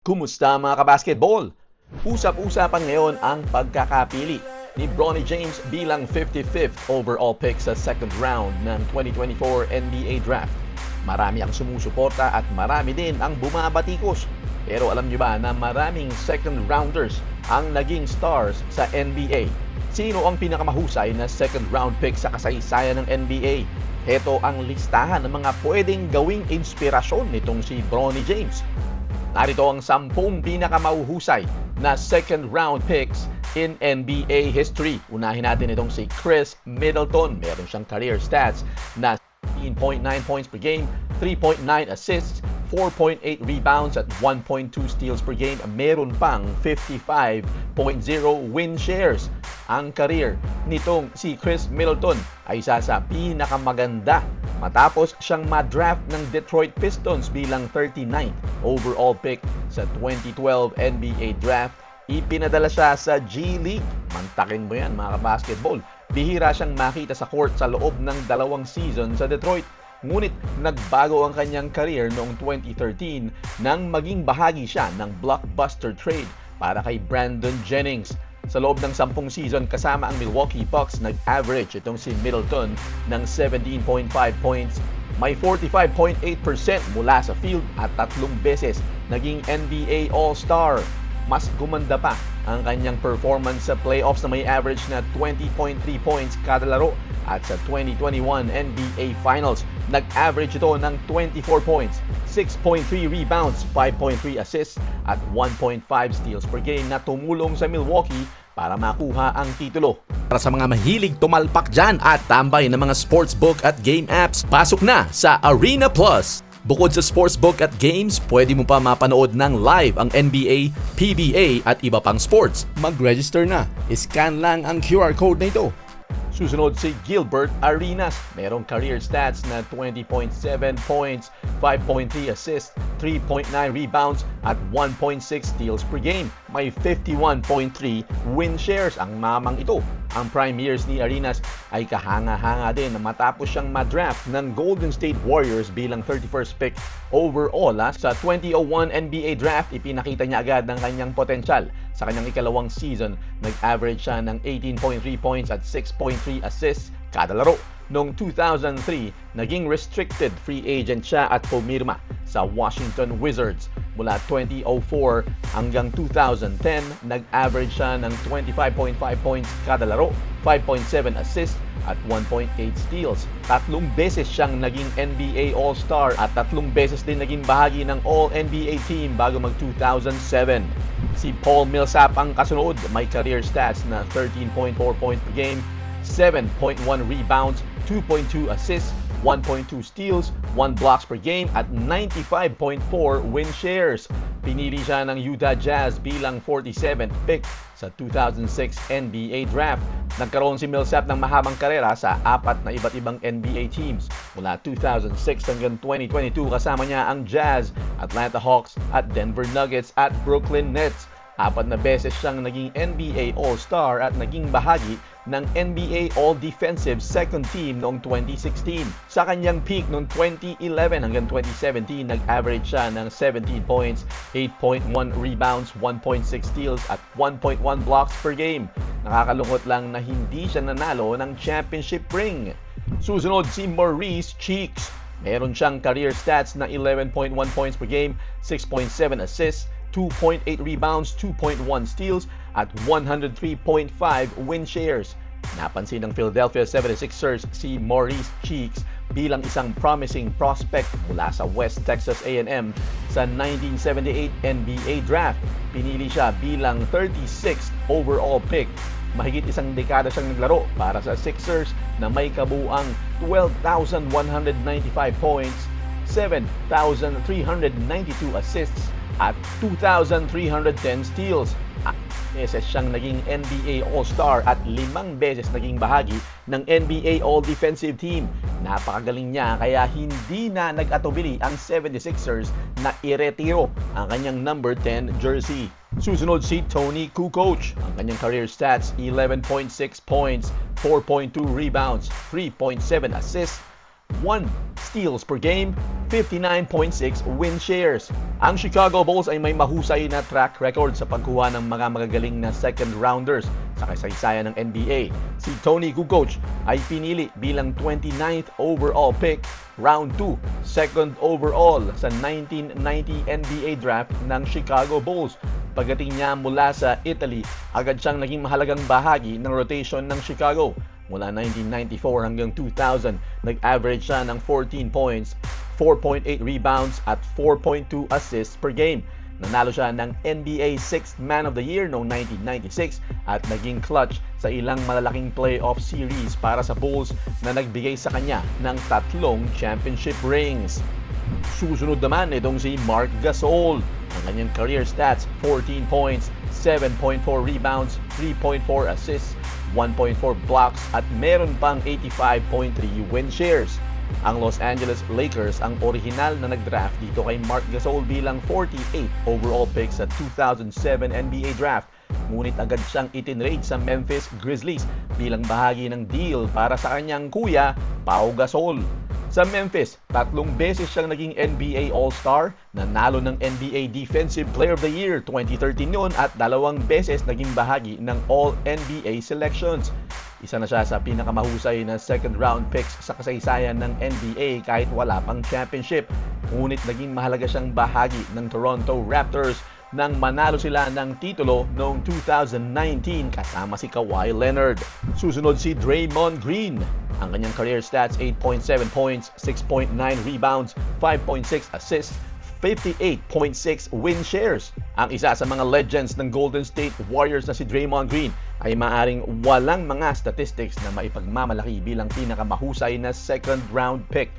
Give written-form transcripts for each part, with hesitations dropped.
Kumusta mga kabasketball? Usap-usapan ngayon ang pagkakapili ni Bronny James bilang 55th overall pick sa second round ng 2024 NBA Draft. Marami ang sumusuporta at marami din ang bumabatikos. Pero alam niyo ba na maraming second rounders ang naging stars sa NBA? Sino ang pinakamahusay na second round pick sa kasaysayan ng NBA? Heto ang listahan ng mga pwedeng gawing inspirasyon nitong si Bronny James. Narito ang 10 pinakamahuhusay na second round picks in NBA history. Unahin natin itong si Chris Middleton. Meron siyang career stats na 16.9 points per game, 3.9 assists, 4.8 rebounds at 1.2 steals per game. Meron pang 55.0 win shares. Ang career nitong si Chris Middleton ay isa sa pinakamaganda matapos siyang ma-draft ng Detroit Pistons bilang 39th overall pick sa 2012 NBA Draft. Ipinadala siya sa G League. Mantakin mo yan mga basketball. Bihira siyang makita sa court sa loob ng 2 season sa Detroit. Ngunit nagbago ang kanyang career noong 2013 nang maging bahagi siya ng blockbuster trade para kay Brandon Jennings. Sa loob ng 10 season kasama ang Milwaukee Bucks, nag-average itong si Middleton ng 17.5 points. May 45.8% mula sa field at 3 beses naging NBA All-Star. Mas gumanda pa ang kanyang performance sa playoffs na may average na 20.3 points kada laro. At sa 2021 NBA Finals, nag-average ito ng 24 points, 6.3 rebounds, 5.3 assists at 1.5 steals per game na tumulong sa Milwaukee para makuha ang titulo. Para sa mga mahilig tumalpak dyan at tambay ng mga sportsbook at game apps, pasok na sa Arena Plus. Bukod sa sportsbook at games, pwede mo pa mapanood ng live ang NBA, PBA at iba pang sports. Mag-register na. Scan lang ang QR code na ito. Susunod si Gilbert Arenas. Merong career stats na 20.7 points, 5.3 assists, 3.9 rebounds at 1.6 steals per game. May 51.3 win shares ang mamang ito. Ang prime years ni Arenas ay kahanga-hanga din matapos siyang ma-draft ng Golden State Warriors bilang 31st pick overall. Sa 2001 NBA Draft, ipinakita niya agad ang kanyang potensyal. Sa kanyang ikalawang season, nag-average siya ng 18.3 points at 6.3 assists kada laro. Noong 2003, naging restricted free agent siya at pumirma sa Washington Wizards. Mula 2004 hanggang 2010, nag-average siya ng 25.5 points kada laro, 5.7 assists at 1.8 steals. 3 beses siyang naging NBA All-Star at 3 beses din naging bahagi ng All-NBA team bago mag-2007. Si Paul Millsap ang kasunod, may career stats na 13.4 points per game, 7.1 rebounds, 2.2 assists, 1.2 steals, 1 blocks per game at 95.4 win shares. Pinili siya ng Utah Jazz bilang 47th pick sa 2006 NBA Draft. Nagkaroon si Millsap ng mahabang karera sa 4 na iba't ibang NBA teams. Mula 2006 hanggang 2022 kasama niya ang Jazz, Atlanta Hawks at Denver Nuggets at Brooklyn Nets. 4 na beses siyang naging NBA All-Star at naging bahagi ng NBA All-Defensive Second Team noong 2016. Sa kanyang peak noong 2011 hanggang 2017, nag-average siya ng 17 points, 8.1 rebounds, 1.6 steals at 1.1 blocks per game. Nakakalungkot lang na hindi siya nanalo ng championship ring. Susunod si Maurice Cheeks. Meron siyang career stats na 11.1 points per game, 6.7 assists, 2.8 rebounds, 2.1 steals at 103.5 win shares. Napansin ng Philadelphia 76ers si Maurice Cheeks bilang isang promising prospect mula sa West Texas A&M sa 1978 NBA Draft. Pinili siya bilang 36th overall pick. Mahigit isang dekada siyang naglaro para sa Sixers na may kabuuang 12,195 points, 7,392 assists at 2,310 steals. Beses siyang naging NBA All-Star at 5 beses naging bahagi ng NBA All-Defensive Team. Napakagaling niya kaya hindi na nag-atubili ang 76ers na iretiro ang kanyang number 10 jersey. Susunod si Toni Kukoc. Ang kanyang career stats, 11.6 points, 4.2 rebounds, 3.7 assists, 1 steals per game, 59.6 win shares. Ang Chicago Bulls ay may mahusay na track record sa pagkuha ng mga magagaling na second rounders sa kasaysayan ng NBA. Si Tony Kukoc ay pinili bilang 29th overall pick, round 2, second overall sa 1990 NBA draft ng Chicago Bulls. Pagdating niya mula sa Italy, agad siyang naging mahalagang bahagi ng rotation ng Chicago. Mula 1994 hanggang 2000, nag-average siya ng 14 points, 4.8 rebounds at 4.2 assists per game. Nanalo siya ng NBA 6th Man of the Year noong 1996 at naging clutch sa ilang malalaking playoff series para sa Bulls na nagbigay sa kanya ng 3 championship rings. Susunod naman itong si Marc Gasol. Ang kanyang career stats, 14 points, 7.4 rebounds, 3.4 assists, 1.4 blocks at meron pang 85.3 win shares. Ang Los Angeles Lakers ang orihinal na nag-draft dito kay Marc Gasol bilang 48th overall pick sa 2007 NBA draft. Ngunit agad siyang itinrade sa Memphis Grizzlies bilang bahagi ng deal para sa kanyang kuya, Pau Gasol. Sa Memphis, 3 beses siyang naging NBA All-Star, nanalo ng NBA Defensive Player of the Year 2013 yun at 2 beses naging bahagi ng All-NBA selections. Isa na siya sa pinakamahusay na second round picks sa kasaysayan ng NBA kahit wala pang championship. Ngunit naging mahalaga siyang bahagi ng Toronto Raptors nang manalo sila ng titulo noong 2019 kasama si Kawhi Leonard. Susunod si Draymond Green. Ang kanyang career stats, 8.7 points, 6.9 rebounds, 5.6 assists, 58.6 win shares. Ang isa sa mga legends ng Golden State Warriors na si Draymond Green ay maaring walang mga statistics na maipagmamalaki bilang pinakamahusay na second round pick.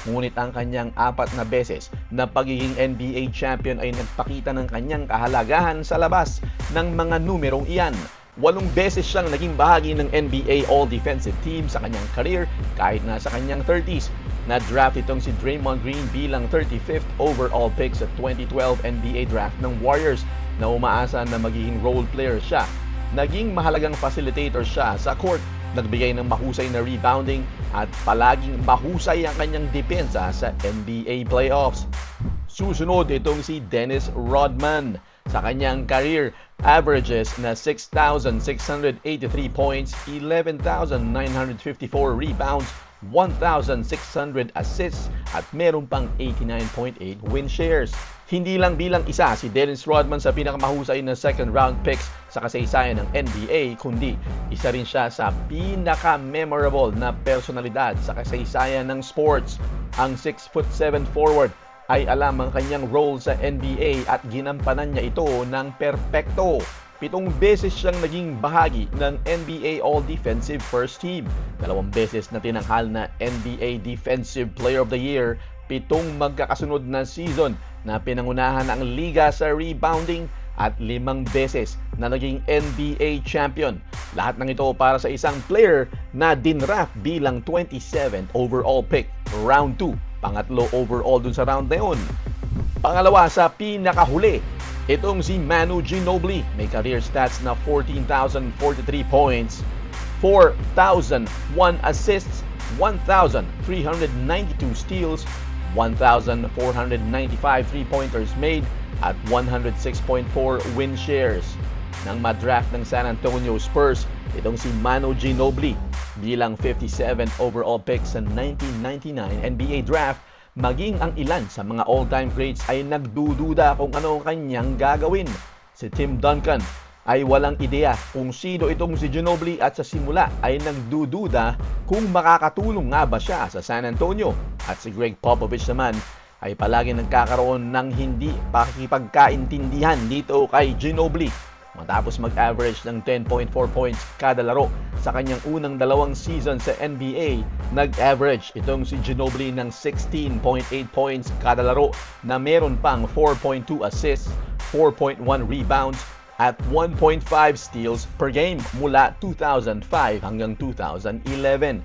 Ngunit ang kanyang 4 na beses na pagiging NBA champion ay nagpakita ng kanyang kahalagahan sa labas ng mga numerong iyan. 8 beses siyang naging bahagi ng NBA All-Defensive Team sa kanyang career kahit na sa kanyang 30s. Na-draft itong si Draymond Green bilang 35th overall pick sa 2012 NBA draft ng Warriors na umaasa na magiging role player siya. Naging mahalagang facilitator siya sa court, nagbigay ng mahusay na rebounding at palaging mahusay ang kanyang depensa sa NBA playoffs. Susunod itong si Dennis Rodman. Sa kanyang career, averages na 6,683 points, 11,954 rebounds, 1,600 assists at meron pang 89.8 win shares. Hindi lang bilang isa si Dennis Rodman sa pinakamahusay na second round picks sa kasaysayan ng NBA, kundi isa rin siya sa pinaka-memorable na personalidad sa kasaysayan ng sports. Ang 6'7" forward ay alam ang kanyang role sa NBA at ginampanan niya ito ng perpekto. 7 beses siyang naging bahagi ng NBA All-Defensive First Team. 2 beses na tinanghal na NBA Defensive Player of the Year. 7 magkakasunod na season na pinangunahan ang liga sa rebounding at 5 beses na naging NBA champion. Lahat ng ito para sa isang player na dinraft bilang 27th overall pick, round 2. Pangatlo overall dun sa round na yun. Pangalawa sa pinakahuli, itong si Manu Ginobili. May career stats na 14,043 points, 4,001 assists, 1,392 steals, 1,495 three-pointers made, at 106.4 win shares. Nang madraft ng San Antonio Spurs, itong si Manu Ginobili bilang 57th overall pick sa 1999 NBA draft, maging ang ilan sa mga all-time greats ay nagdududa kung ano ang kanyang gagawin. Si Tim Duncan ay walang ideya kung sino itong si Ginobili at sa simula ay nagdududa kung makakatulong nga ba siya sa San Antonio. At si Greg Popovich naman ay palagi nagkakaroon ng hindi pakikipagkaintindihan dito kay Ginobili. Matapos mag-average ng 10.4 points kada laro sa kanyang unang 2 season sa NBA, nag-average itong si Ginobili ng 16.8 points kada laro na meron pang 4.2 assists, 4.1 rebounds, at 1.5 steals per game mula 2005 hanggang 2011.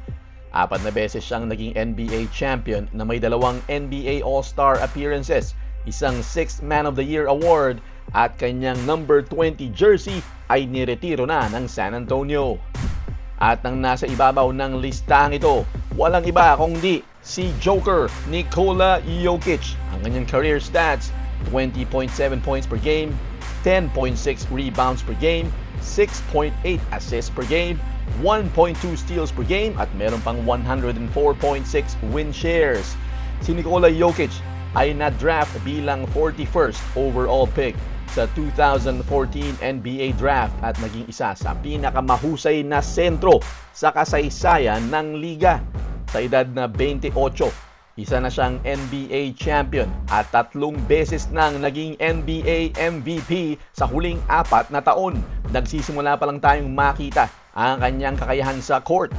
4 na beses siyang naging NBA champion na may 2 NBA All-Star appearances, isang 6th Man of the Year award, at kanyang number 20 jersey ay niretiro na ng San Antonio. At ang nasa ibabaw ng listahang ito, walang iba kundi si Joker Nikola Jokic. Ang kanyang career stats, 20.7 points per game, 10.6 rebounds per game, 6.8 assists per game, 1.2 steals per game, at meron pang 104.6 win shares. Si Nikola Jokic ay na-draft bilang 41st overall pick sa 2014 NBA Draft at naging isa sa pinakamahusay na sentro sa kasaysayan ng liga. Sa edad na 28, isa na siyang NBA champion at 3 beses nang naging NBA MVP sa huling 4 na taon. Nagsisimula pa lang tayong makita ang kanyang kakayahan sa court.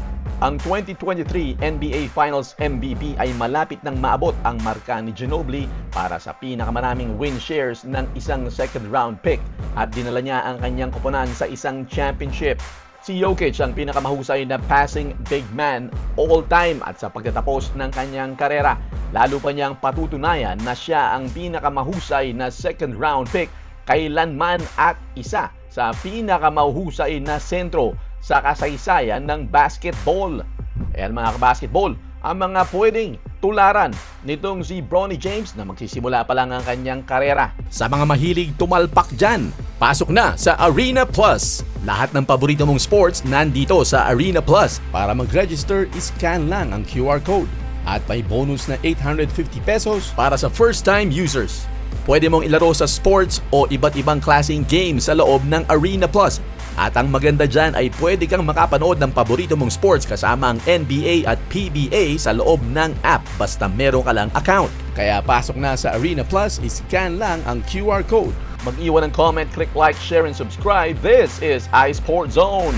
Ang 2023 NBA Finals MVP ay malapit nang maabot ang marka ni Ginobili para sa pinakamaraming win shares ng isang second round pick at dinala niya ang kanyang koponan sa isang championship. Si Jokic ang pinakamahusay na passing big man all time at sa pagtatapos ng kanyang karera, lalo pa niyang patutunayan na siya ang pinakamahusay na second round pick kailanman at isa sa pinakamahusay na sentro sa kasaysayan ng basketball. Ayan mga kabasketball, ang mga pwedeng tularan nitong si Bronny James na magsisimula pa lang ang kanyang karera. Sa mga mahilig tumalpak dyan, pasok na sa Arena Plus. Lahat ng paborito mong sports nandito sa Arena Plus. Para mag-register, iscan lang ang QR code. At may bonus na 850 pesos para sa first-time users. Pwede mong ilaro sa sports o iba't ibang klaseng games sa loob ng Arena Plus. At ang maganda dyan ay pwede kang makapanood ng paborito mong sports kasama ang NBA at PBA sa loob ng app basta meron ka lang account. Kaya pasok na sa Arena Plus, iscan lang ang QR code. Mag-iwan ng comment, click like, share, and subscribe. This is iSport Zone.